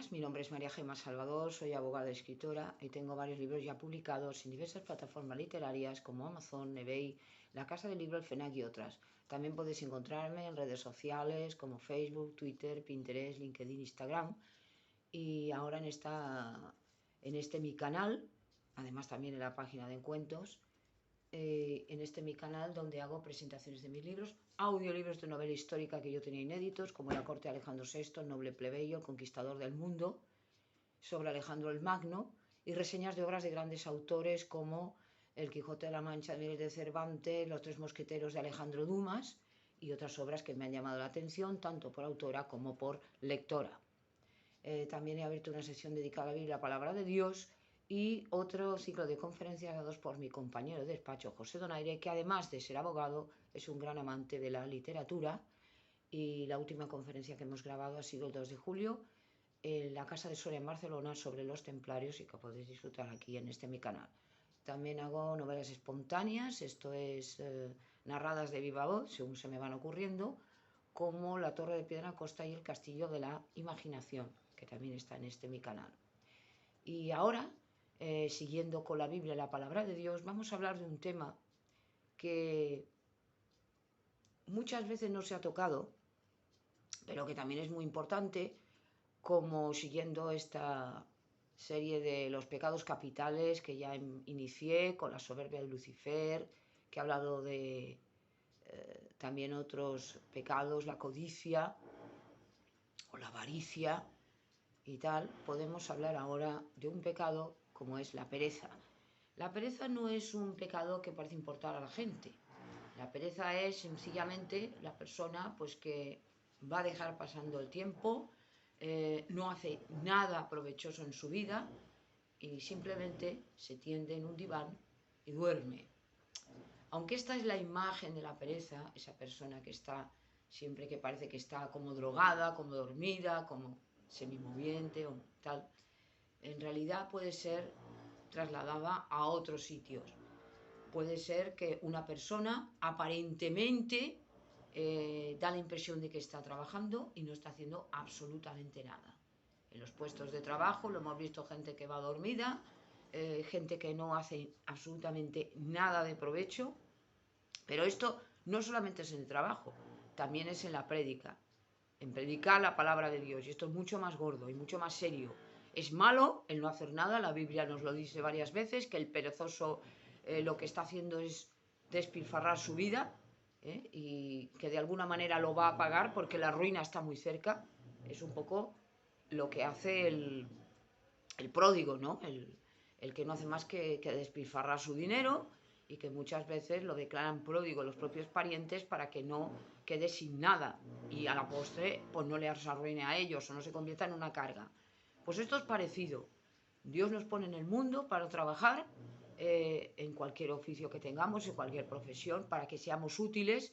días, mi nombre es María Gemma Salvador, soy abogada y escritora y tengo varios libros ya publicados en diversas plataformas literarias como Amazon, eBay, La Casa del Libro, el FNAC y otras. También podéis encontrarme en redes sociales como Facebook, Twitter, Pinterest, LinkedIn, Instagram y ahora en este mi canal, además también en la página de encuentros, en este mi canal donde hago presentaciones de mis libros, audiolibros de novela histórica que yo tenía inéditos, como La corte de Alejandro VI, el noble plebeyo, el conquistador del mundo, sobre Alejandro el Magno, y reseñas de obras de grandes autores como El Quijote de la Mancha de Miguel de Cervantes, Los tres mosqueteros de Alejandro Dumas y otras obras que me han llamado la atención tanto por autora como por lectora. También he abierto una sección dedicada a la Biblia, la palabra de Dios, y otro ciclo de conferencias dados por mi compañero de despacho, José Donaire, que además de ser abogado, es un gran amante de la literatura. Y la última conferencia que hemos grabado ha sido el 2 de julio en la Casa de Soria en Barcelona sobre los templarios y que podéis disfrutar aquí en mi canal. También hago novelas espontáneas, esto es narradas de viva voz, según se me van ocurriendo, como La Torre de Piedra Costa y El Castillo de la Imaginación, que también está en mi canal. Y ahora, siguiendo con la Biblia, la palabra de Dios, vamos a hablar de un tema que muchas veces no se ha tocado, pero que también es muy importante, como siguiendo esta serie de los pecados capitales que ya inicié con la soberbia de Lucifer, que ha hablado de también otros pecados, la codicia o la avaricia y tal. Podemos hablar ahora de un pecado como es la pereza. La pereza no es un pecado que parece importar a la gente. La pereza es sencillamente la persona pues que va a dejar pasando el tiempo, no hace nada provechoso en su vida y simplemente se tiende en un diván y duerme. Aunque esta es la imagen de la pereza, esa persona que está siempre que parece que está como drogada, como dormida, como semimoviente o tal, en realidad puede ser trasladada a otros sitios. Puede ser que una persona aparentemente da la impresión de que está trabajando y no está haciendo absolutamente nada. En los puestos de trabajo lo hemos visto, gente que va dormida, gente que no hace absolutamente nada de provecho, pero esto no solamente es en el trabajo, también es en la prédica, en predicar la palabra de Dios, y esto es mucho más gordo y mucho más serio. Es malo el no hacer nada, la Biblia nos lo dice varias veces, que el perezoso lo que está haciendo es despilfarrar su vida, y que de alguna manera lo va a pagar porque la ruina está muy cerca. Es un poco lo que hace el pródigo, ¿no? El que no hace más que despilfarrar su dinero y que muchas veces lo declaran pródigo los propios parientes para que no quede sin nada y a la postre pues no les arruine a ellos o no se convierta en una carga. Pues esto es parecido. Dios nos pone en el mundo para trabajar en cualquier oficio que tengamos, en cualquier profesión, para que seamos útiles,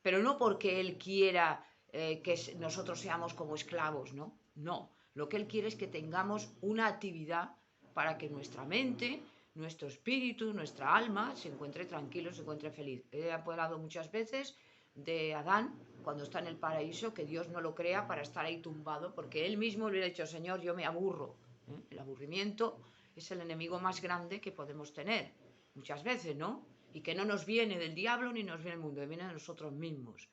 pero no porque Él quiera que nosotros seamos como esclavos, ¿no? No, lo que Él quiere es que tengamos una actividad para que nuestra mente, nuestro espíritu, nuestra alma se encuentre tranquilo, se encuentre feliz. He hablado muchas veces de Adán cuando está en el paraíso, que Dios no lo crea para estar ahí tumbado, porque Él mismo le ha dicho, Señor, yo me aburro. El aburrimiento es el enemigo más grande que podemos tener, muchas veces, ¿no? Y que no nos viene del diablo ni nos viene del mundo, viene de nosotros mismos.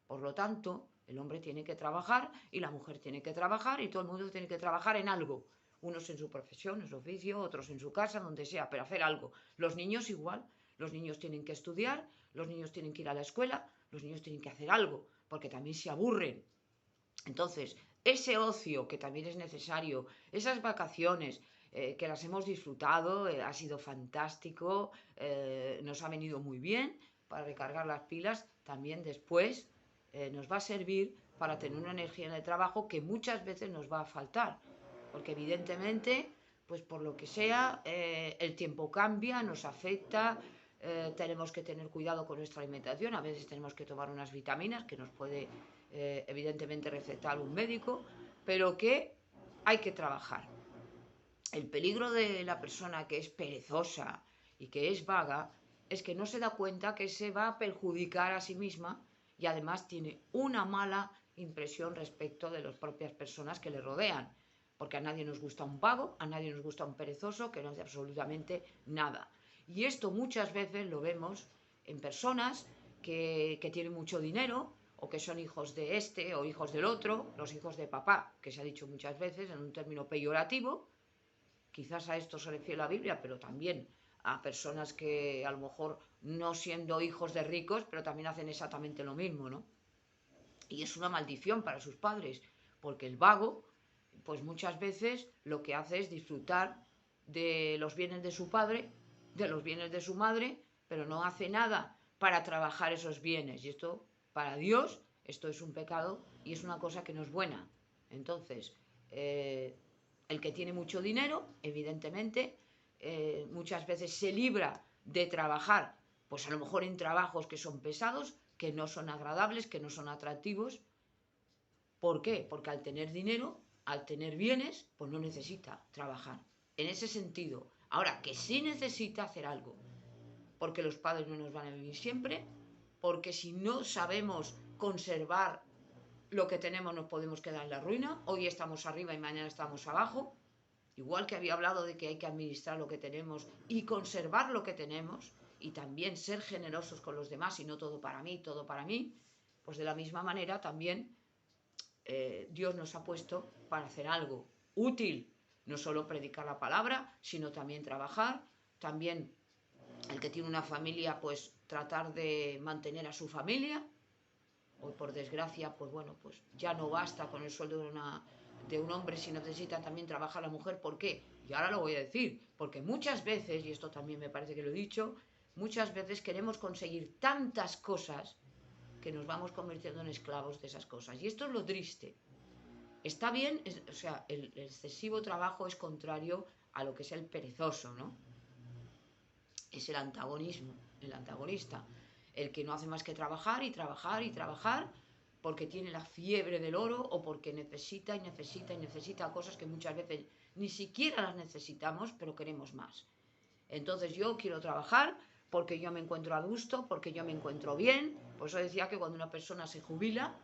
Por lo tanto, el hombre tiene que trabajar y la mujer tiene que trabajar y todo el mundo tiene que trabajar en algo. Unos en su profesión, en su oficio, otros en su casa, donde sea, pero hacer algo. Los niños igual, los niños tienen que estudiar, los niños tienen que ir a la escuela, los niños tienen que hacer algo, porque también se aburren. Entonces, ese ocio que también es necesario, esas vacaciones que las hemos disfrutado, ha sido fantástico, nos ha venido muy bien para recargar las pilas, también después nos va a servir para tener una energía en el trabajo que muchas veces nos va a faltar, porque evidentemente, pues por lo que sea, el tiempo cambia, nos afecta, tenemos que tener cuidado con nuestra alimentación, a veces tenemos que tomar unas vitaminas que nos puede evidentemente recetar un médico, pero que hay que trabajar. El peligro de la persona que es perezosa y que es vaga es que no se da cuenta que se va a perjudicar a sí misma y además tiene una mala impresión respecto de las propias personas que le rodean. porque a nadie nos gusta un vago, a nadie nos gusta un perezoso que no hace absolutamente nada. Y esto muchas veces lo vemos en personas que tienen mucho dinero o que son hijos de este o hijos del otro, los hijos de papá, que se ha dicho muchas veces en un término peyorativo. Quizás a esto se refiere la Biblia, pero también a personas que a lo mejor no siendo hijos de ricos, pero también hacen exactamente lo mismo, ¿no? Y es una maldición para sus padres, porque el vago, pues muchas veces lo que hace es disfrutar de los bienes de su padre, de los bienes de su madre, pero no hace nada para trabajar esos bienes. Y esto, para Dios, esto es un pecado y es una cosa que no es buena. Entonces, el que tiene mucho dinero, evidentemente, muchas veces se libra de trabajar, pues a lo mejor en trabajos que son pesados, que no son agradables, que no son atractivos. ¿Por qué? Porque al tener dinero, al tener bienes, pues no necesita trabajar. En ese sentido. Ahora, que sí necesita hacer algo, porque los padres no nos van a vivir siempre, porque si no sabemos conservar lo que tenemos nos podemos quedar en la ruina. Hoy estamos arriba y mañana estamos abajo. Igual que había hablado de que hay que administrar lo que tenemos y conservar lo que tenemos y también ser generosos con los demás y no todo para mí, pues de la misma manera también Dios nos ha puesto para hacer algo útil, no solo predicar la palabra, sino también trabajar, también el que tiene una familia, pues tratar de mantener a su familia. Hoy por desgracia, pues bueno, pues ya no basta con el sueldo de un hombre si necesita también trabajar la mujer. ¿Por qué? Y ahora lo voy a decir, porque muchas veces, y esto también me parece que lo he dicho, muchas veces queremos conseguir tantas cosas que nos vamos convirtiendo en esclavos de esas cosas. Y esto es lo triste. Está bien, o sea, el excesivo trabajo es contrario a lo que es el perezoso, ¿no? Es el antagonismo, el antagonista, el que no hace más que trabajar y trabajar y trabajar porque tiene la fiebre del oro o porque necesita y necesita y necesita cosas que muchas veces ni siquiera las necesitamos, pero queremos más. Entonces yo quiero trabajar porque yo me encuentro a gusto, porque yo me encuentro bien. Por eso decía que cuando una persona se jubila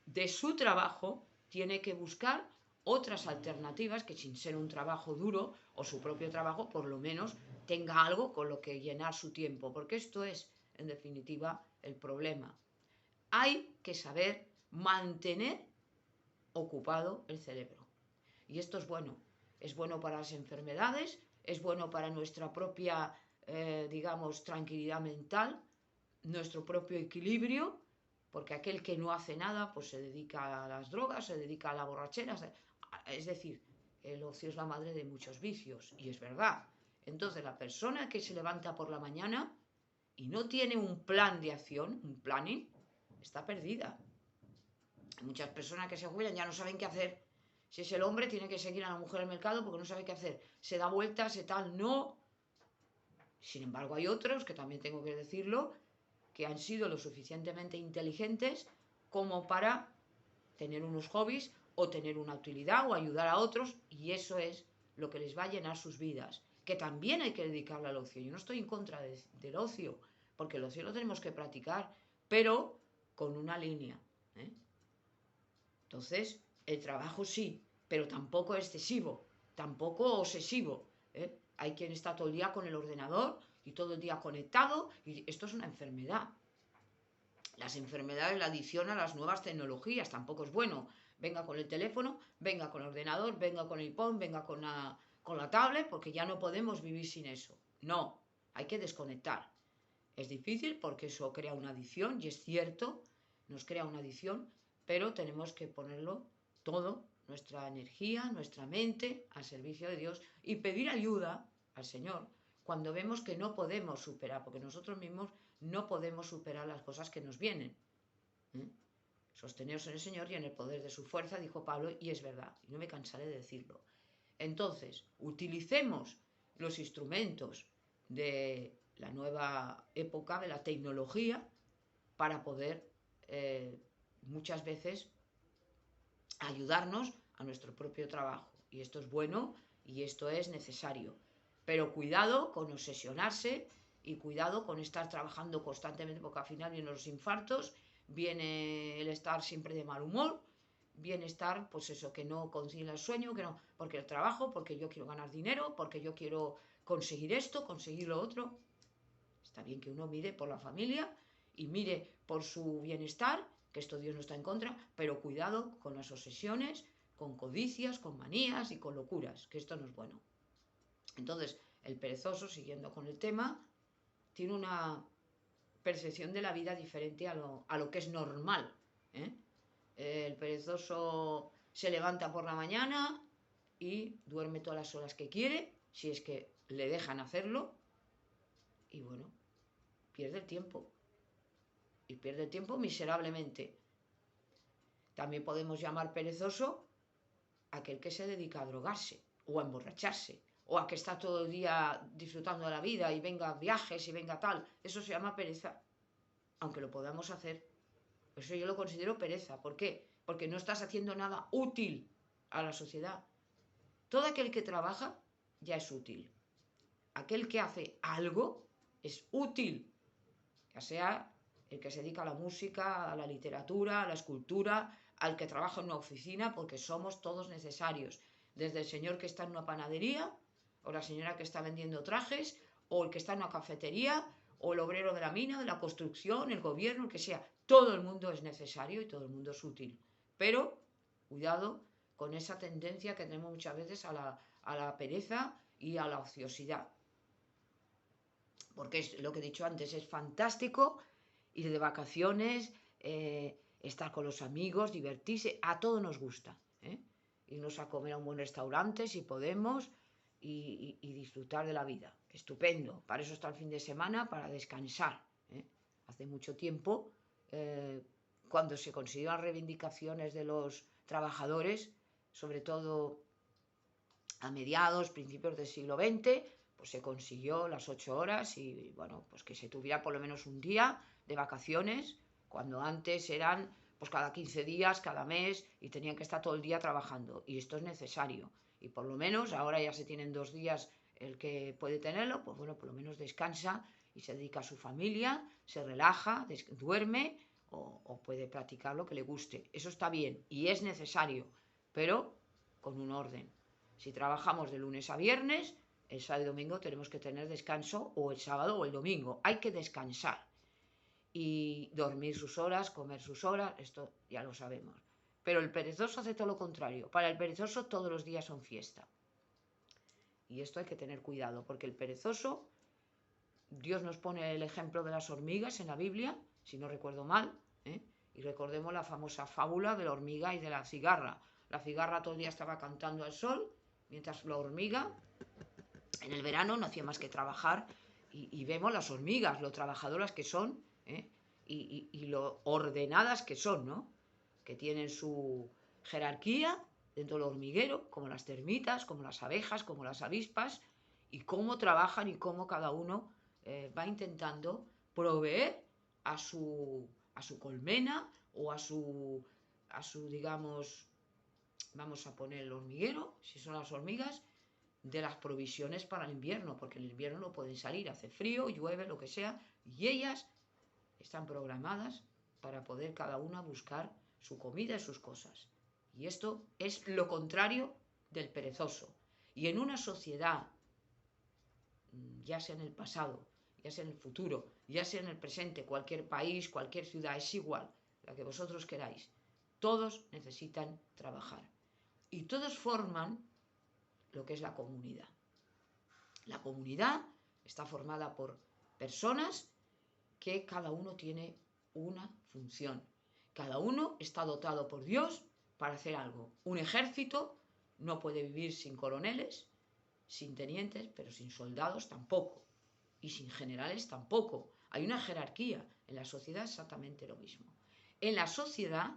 de su trabajo, tiene que buscar otras alternativas que sin ser un trabajo duro o su propio trabajo, por lo menos tenga algo con lo que llenar su tiempo, porque esto es, en definitiva, el problema. Hay que saber mantener ocupado el cerebro. Y esto es bueno para las enfermedades, es bueno para nuestra propia, digamos, tranquilidad mental, nuestro propio equilibrio, porque aquel que no hace nada, pues se dedica a las drogas, se dedica a la borrachera, es decir, el ocio es la madre de muchos vicios, y es verdad. Entonces la persona que se levanta por la mañana y no tiene un plan de acción, un planning, está perdida. Hay muchas personas que se jubilan ya no saben qué hacer. Si es el hombre, tiene que seguir a la mujer al mercado porque no sabe qué hacer. Se da vueltas, se tal, no. Sin embargo, hay otros, que también tengo que decirlo, que han sido lo suficientemente inteligentes como para tener unos hobbies o tener una utilidad o ayudar a otros, y eso es lo que les va a llenar sus vidas, que también hay que dedicarle al ocio. Yo no estoy en contra del ocio, porque el ocio lo tenemos que practicar, pero con una línea, ¿eh? Entonces, el trabajo sí, pero tampoco excesivo, tampoco obsesivo, ¿eh? Hay quien está todo el día con el ordenador y todo el día conectado, y esto es una enfermedad. Las enfermedades, la adicción a las nuevas tecnologías tampoco es bueno. Venga con el teléfono, venga con el ordenador, venga con el iPhone, venga con la tablet, porque ya no podemos vivir sin eso. No, hay que desconectar. Es difícil porque eso crea una adicción, y es cierto, nos crea una adicción, pero tenemos que ponerlo todo, nuestra energía, nuestra mente, al servicio de Dios y pedir ayuda al Señor cuando vemos que no podemos superar, porque nosotros mismos no podemos superar las cosas que nos vienen. Sosteneos en el Señor y en el poder de su fuerza, dijo Pablo, y es verdad, y no me cansaré de decirlo. Entonces, utilicemos los instrumentos de la nueva época de la tecnología para poder muchas veces ayudarnos a nuestro propio trabajo. Y esto es bueno y esto es necesario. Pero cuidado con obsesionarse y cuidado con estar trabajando constantemente, porque al final vienen los infartos, viene el estar siempre de mal humor, bienestar, pues eso, que no concilia el sueño, que no, porque el trabajo, porque yo quiero ganar dinero, porque yo quiero conseguir esto, conseguir lo otro. Está bien que uno mire por la familia y mire por su bienestar, que esto Dios no está en contra, pero cuidado con las obsesiones, con codicias, con manías y con locuras, que esto no es bueno. Entonces, el perezoso, siguiendo con el tema, tiene una percepción de la vida diferente a lo que es normal. El perezoso se levanta por la mañana y duerme todas las horas que quiere, si es que le dejan hacerlo, y bueno, pierde el tiempo. Y pierde el tiempo miserablemente. También podemos llamar perezoso a aquel que se dedica a drogarse o a emborracharse o a que está todo el día disfrutando de la vida y venga viajes y venga tal. Eso se llama pereza, aunque lo podamos hacer. Eso yo lo considero pereza. ¿Por qué? Porque no estás haciendo nada útil a la sociedad. Todo aquel que trabaja ya es útil. Aquel que hace algo es útil, ya sea el que se dedica a la música, a la literatura, a la escultura, al que trabaja en una oficina, porque somos todos necesarios. Desde el señor que está en una panadería, o la señora que está vendiendo trajes, o el que está en una cafetería, o el obrero de la mina, de la construcción, el gobierno, el que sea. Todo el mundo es necesario y todo el mundo es útil. Pero, cuidado con esa tendencia que tenemos muchas veces a la pereza y a la ociosidad. Porque es lo que he dicho antes, es fantástico ir de vacaciones, estar con los amigos, divertirse, a todos nos gusta. Irnos a comer a un buen restaurante si podemos y disfrutar de la vida. Estupendo, para eso está el fin de semana, para descansar. Hace mucho tiempo, cuando se consiguieron reivindicaciones de los trabajadores, sobre todo a mediados, principios del siglo XX, pues se consiguió las 8 horas y bueno, pues que se tuviera por lo menos un día de vacaciones, cuando antes eran pues cada 15 días, cada mes, y tenían que estar todo el día trabajando. Y esto es necesario. Y por lo menos ahora ya se tienen 2 días el que puede tenerlo, pues bueno, por lo menos descansa y se dedica a su familia, se relaja, duerme o puede practicar lo que le guste. Eso está bien y es necesario, pero con un orden. Si trabajamos de lunes a viernes, el sábado y domingo tenemos que tener descanso, o el sábado o el domingo. Hay que descansar y dormir sus horas, comer sus horas, esto ya lo sabemos. Pero el perezoso hace todo lo contrario. Para el perezoso todos los días son fiesta. Y esto hay que tener cuidado, porque el perezoso, Dios nos pone el ejemplo de las hormigas en la Biblia, si no recuerdo mal, y recordemos la famosa fábula de la hormiga y de la cigarra. La cigarra todo el día estaba cantando al sol, mientras la hormiga en el verano no hacía más que trabajar y vemos las hormigas, lo trabajadoras que son y lo ordenadas que son, ¿no? Que tienen su jerarquía dentro del hormiguero, como las termitas, como las abejas, como las avispas, y cómo trabajan y cómo cada uno va intentando proveer a su colmena o a su, digamos, vamos a poner el hormiguero, si son las hormigas, de las provisiones para el invierno, porque en el invierno no pueden salir, hace frío, llueve, lo que sea, y ellas están programadas para poder cada una buscar su comida y sus cosas. Y esto es lo contrario del perezoso. Y en una sociedad, ya sea en el pasado, ya sea en el futuro, ya sea en el presente, cualquier país, cualquier ciudad, es igual, la que vosotros queráis, todos necesitan trabajar. Y todos forman lo que es la comunidad. La comunidad está formada por personas que cada uno tiene una función. Cada uno está dotado por Dios para hacer algo. Un ejército no puede vivir sin coroneles, sin tenientes, pero sin soldados tampoco. Y sin generales tampoco. Hay una jerarquía. En la sociedad exactamente lo mismo. En la sociedad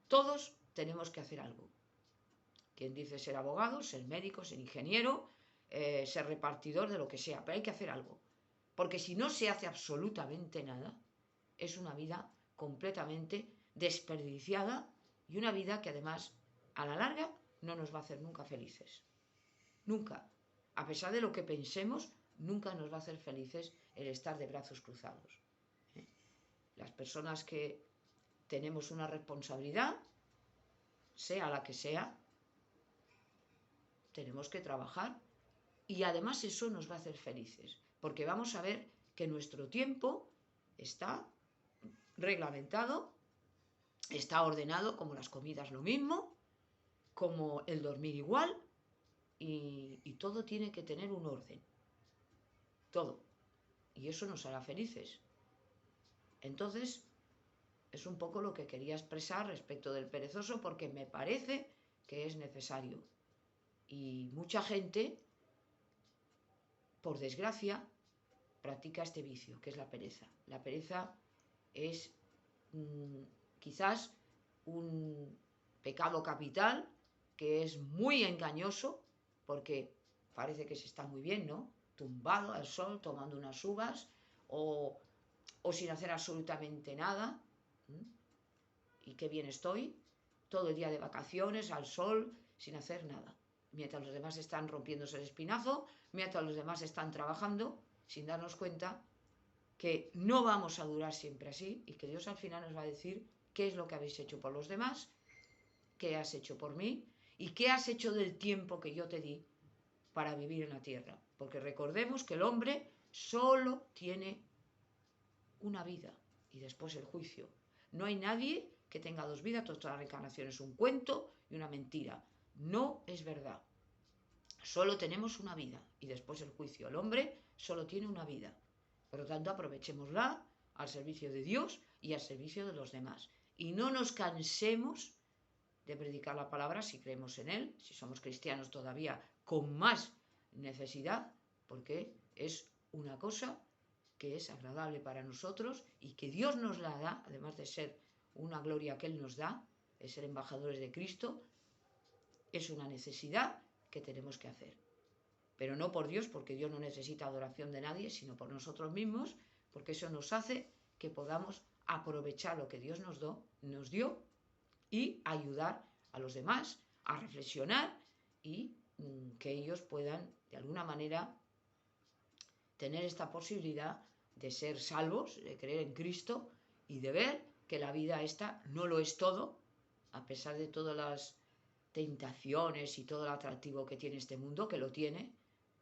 todos tenemos que hacer algo. Quien dice ser abogado, ser médico, ser ingeniero, ser repartidor de lo que sea, pero hay que hacer algo. Porque si no se hace absolutamente nada, es una vida completamente desperdiciada y una vida que además, a la larga, no nos va a hacer nunca felices. Nunca. A pesar de lo que pensemos, nunca nos va a hacer felices el estar de brazos cruzados. Las personas que tenemos una responsabilidad, sea la que sea, tenemos que trabajar y además eso nos va a hacer felices, porque vamos a ver que nuestro tiempo está reglamentado, está ordenado, como las comidas lo mismo, como el dormir igual, y todo tiene que tener un orden, todo, y eso nos hará felices. Entonces, es un poco lo que quería expresar respecto del perezoso, porque me parece que es necesario. Y mucha gente, por desgracia, practica este vicio, que es la pereza. La pereza es quizás un pecado capital que es muy engañoso, porque parece que se está muy bien, ¿no? Tumbado al sol, tomando unas uvas, o sin hacer absolutamente nada. Y qué bien estoy, todo el día de vacaciones, al sol, sin hacer nada. Mientras los demás están rompiéndose el espinazo, mientras los demás están trabajando, sin darnos cuenta que no vamos a durar siempre así y que Dios al final nos va a decir qué es lo que habéis hecho por los demás, qué has hecho por mí y qué has hecho del tiempo que yo te di para vivir en la tierra. Porque recordemos que el hombre solo tiene una vida y después el juicio. No hay nadie que tenga dos vidas, toda la reencarnación es un cuento y una mentira. No es verdad. Solo tenemos una vida y después el juicio. El hombre solo tiene una vida. Por lo tanto, aprovechémosla al servicio de Dios y al servicio de los demás. Y no nos cansemos de predicar la palabra si creemos en Él, si somos cristianos todavía con más necesidad, porque es una cosa que es agradable para nosotros y que Dios nos la da, además de ser una gloria que Él nos da, de ser embajadores de Cristo, es una necesidad que tenemos que hacer. Pero no por Dios, porque Dios no necesita adoración de nadie, sino por nosotros mismos, porque eso nos hace que podamos aprovechar lo que Dios nos dio y ayudar a los demás a reflexionar y que ellos puedan, de alguna manera, tener esta posibilidad de ser salvos, de creer en Cristo y de ver que la vida esta no lo es todo, a pesar de todas las tentaciones y todo el atractivo que tiene este mundo, que lo tiene.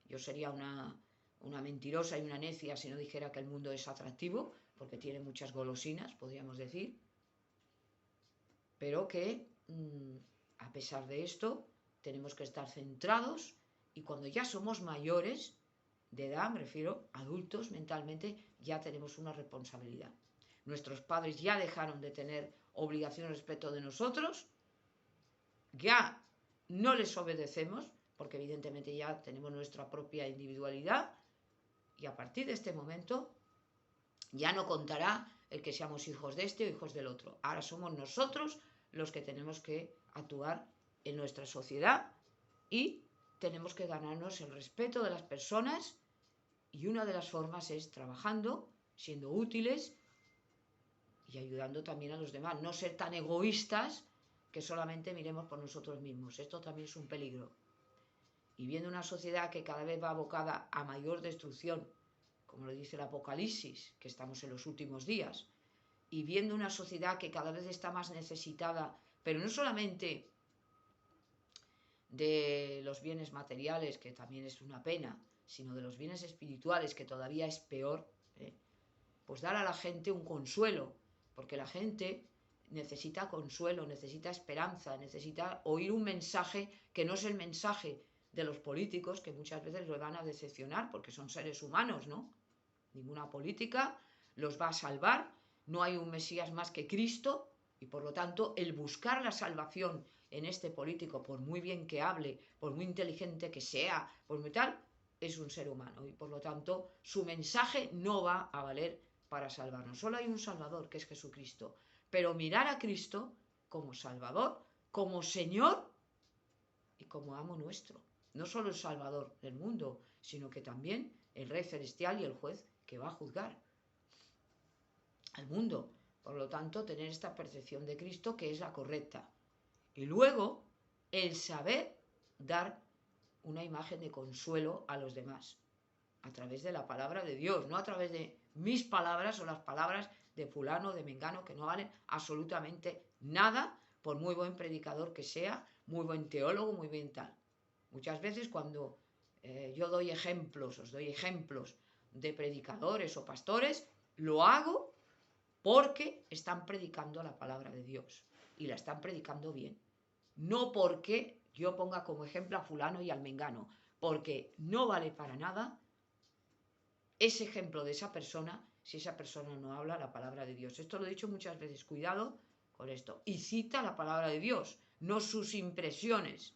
Yo sería una mentirosa y una necia si no dijera que el mundo es atractivo, porque tiene muchas golosinas, podríamos decir, pero que a pesar de esto tenemos que estar centrados y cuando ya somos mayores de edad, me refiero adultos mentalmente, ya tenemos una responsabilidad. Nuestros padres ya dejaron de tener obligaciones respecto de nosotros, ya no les obedecemos, porque evidentemente ya tenemos nuestra propia individualidad, y a partir de este momento ya no contará el que seamos hijos de este o hijos del otro. Ahora somos nosotros los que tenemos que actuar en nuestra sociedad y tenemos que ganarnos el respeto de las personas, y una de las formas es trabajando, siendo útiles y ayudando también a los demás. No ser tan egoístas que solamente miremos por nosotros mismos. Esto también es un peligro. Y viendo una sociedad que cada vez va abocada a mayor destrucción, como lo dice el Apocalipsis, que estamos en los últimos días, y viendo una sociedad que cada vez está más necesitada, pero no solamente de los bienes materiales, que también es una pena, sino de los bienes espirituales, que todavía es peor, pues dar a la gente un consuelo, porque la gente necesita consuelo, necesita esperanza, necesita oír un mensaje que no es el mensaje de los políticos, que muchas veces los van a decepcionar, porque son seres humanos, ¿no? Ninguna política los va a salvar, no hay un Mesías más que Cristo, y por lo tanto el buscar la salvación en este político, por muy bien que hable, por muy inteligente que sea, por muy tal, es un ser humano y por lo tanto su mensaje no va a valer para salvarnos. Solo hay un Salvador, que es Jesucristo. Pero mirar a Cristo como Salvador, como Señor y como amo nuestro. No solo el Salvador del mundo, sino que también el Rey Celestial y el Juez que va a juzgar al mundo. Por lo tanto, tener esta percepción de Cristo que es la correcta. Y luego, el saber dar una imagen de consuelo a los demás, a través de la palabra de Dios, no a través de mis palabras o las palabras de fulano, de mengano, que no valen absolutamente nada, por muy buen predicador que sea, muy buen teólogo, muy bien tal. Muchas veces cuando yo doy ejemplos, os doy ejemplos de predicadores o pastores, lo hago porque están predicando la palabra de Dios y la están predicando bien. No porque yo ponga como ejemplo a fulano y al mengano, porque no vale para nada ese ejemplo de esa persona si esa persona no habla la palabra de Dios. Esto lo he dicho muchas veces, cuidado con esto. Y cita la palabra de Dios, no sus impresiones.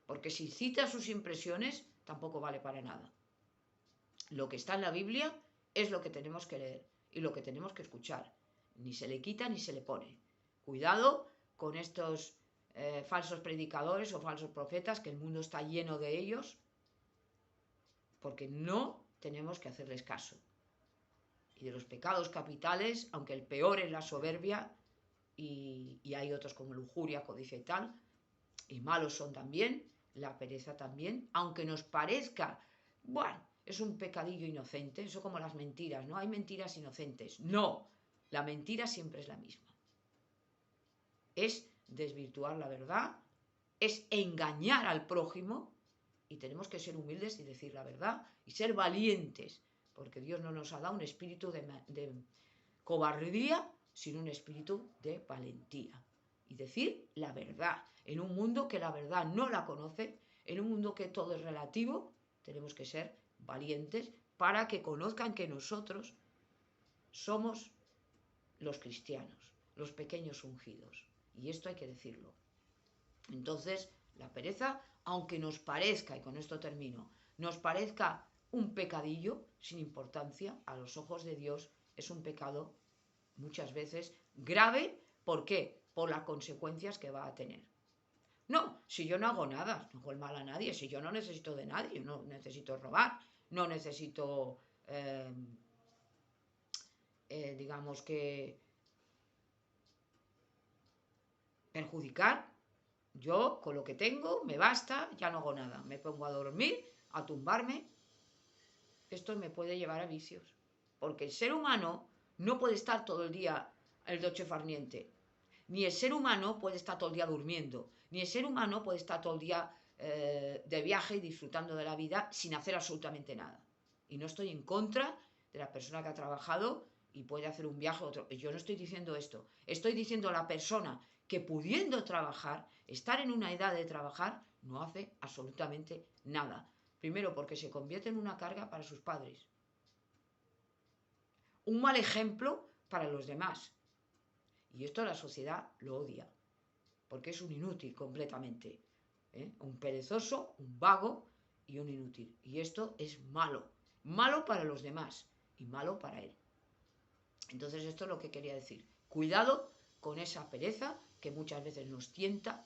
Porque si cita sus impresiones, tampoco vale para nada. Lo que está en la Biblia es lo que tenemos que leer y lo que tenemos que escuchar. Ni se le quita ni se le pone. Cuidado con estos falsos predicadores o falsos profetas, que el mundo está lleno de ellos, porque no tenemos que hacerles caso. Y de los pecados capitales, aunque el peor es la soberbia, y hay otros como lujuria, codicia y tal, y malos son también, la pereza también, aunque nos parezca, bueno, es un pecadillo inocente, eso como las mentiras, no hay mentiras inocentes, no, la mentira siempre es la misma. Es desvirtuar la verdad, es engañar al prójimo, y tenemos que ser humildes y decir la verdad y ser valientes, porque Dios no nos ha dado un espíritu de cobardía, sino un espíritu de valentía. Y decir la verdad. En un mundo que la verdad no la conoce, en un mundo que todo es relativo, tenemos que ser valientes para que conozcan que nosotros somos los cristianos, los pequeños ungidos. Y esto hay que decirlo. Entonces, la pereza, aunque nos parezca, y con esto termino, nos parezca un pecadillo sin importancia, a los ojos de Dios es un pecado muchas veces grave. ¿Por qué? Por las consecuencias que va a tener. No, si yo no hago nada, no hago el mal a nadie, si yo no necesito de nadie, no necesito robar, no necesito, digamos que, perjudicar. Yo, con lo que tengo, me basta, ya no hago nada. Me pongo a dormir, a tumbarme. Esto me puede llevar a vicios. Porque el ser humano no puede estar todo el día el doche farniente. Ni el ser humano puede estar todo el día durmiendo. Ni el ser humano puede estar todo el día de viaje y disfrutando de la vida sin hacer absolutamente nada. Y no estoy en contra de la persona que ha trabajado y puede hacer un viaje a otro. Yo no estoy diciendo esto. Estoy diciendo la persona que pudiendo trabajar, estar en una edad de trabajar, no hace absolutamente nada. Primero porque se convierte en una carga para sus padres. Un mal ejemplo para los demás. Y esto la sociedad lo odia, porque es un inútil completamente. Un perezoso, un vago y un inútil. Y esto es malo. Malo para los demás y malo para él. Entonces esto es lo que quería decir. Cuidado con esa pereza que muchas veces nos tienta.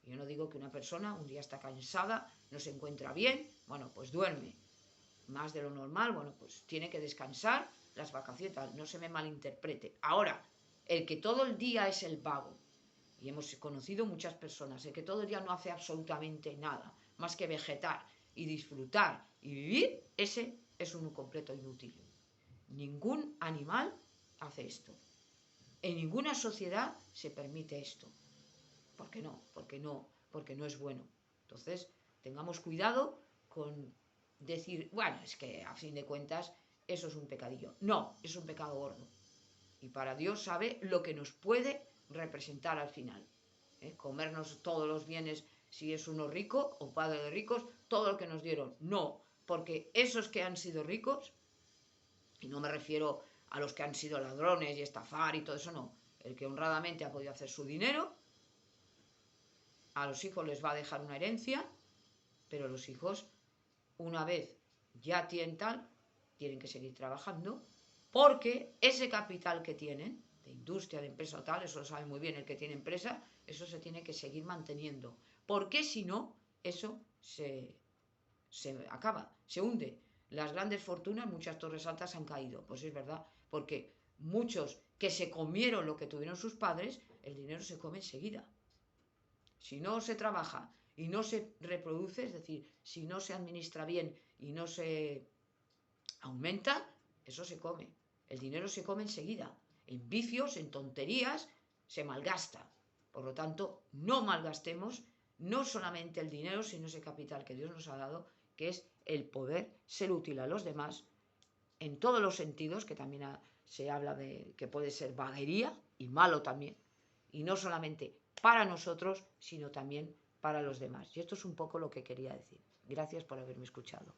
Yo no digo que una persona un día está cansada, no se encuentra bien, bueno, pues duerme más de lo normal, bueno, pues tiene que descansar, las vacaciones, no se me malinterprete. Ahora, el que todo el día es el vago, y hemos conocido muchas personas, el que todo el día no hace absolutamente nada, más que vegetar y disfrutar y vivir, ese es un completo inútil. Ningún animal hace esto. En ninguna sociedad se permite esto. ¿Por qué no? Porque no es bueno. Entonces, tengamos cuidado con decir, bueno, es que a fin de cuentas eso es un pecadillo. No, es un pecado gordo. Y para Dios sabe lo que nos puede representar al final. Comernos todos los bienes, si es uno rico o padre de ricos, todo lo que nos dieron. No, porque esos que han sido ricos, y no me refiero a los que han sido ladrones y estafar y todo eso, no. El que honradamente ha podido hacer su dinero, a los hijos les va a dejar una herencia, pero los hijos, una vez ya tienen tal, tienen que seguir trabajando, porque ese capital que tienen, de industria, de empresa o tal, eso lo sabe muy bien el que tiene empresa, eso se tiene que seguir manteniendo. Porque si no, eso se acaba, se hunde. Las grandes fortunas, muchas torres altas han caído. Pues es verdad, porque muchos que se comieron lo que tuvieron sus padres, el dinero se come enseguida. Si no se trabaja y no se reproduce, es decir, si no se administra bien y no se aumenta, eso se come. El dinero se come enseguida. En vicios, en tonterías, se malgasta. Por lo tanto, no malgastemos no solamente el dinero, sino ese capital que Dios nos ha dado, que es el poder ser útil a los demás en todos los sentidos, que también se habla de que puede ser vaguería y malo también, y no solamente para nosotros, sino también para los demás. Y esto es un poco lo que quería decir. Gracias por haberme escuchado.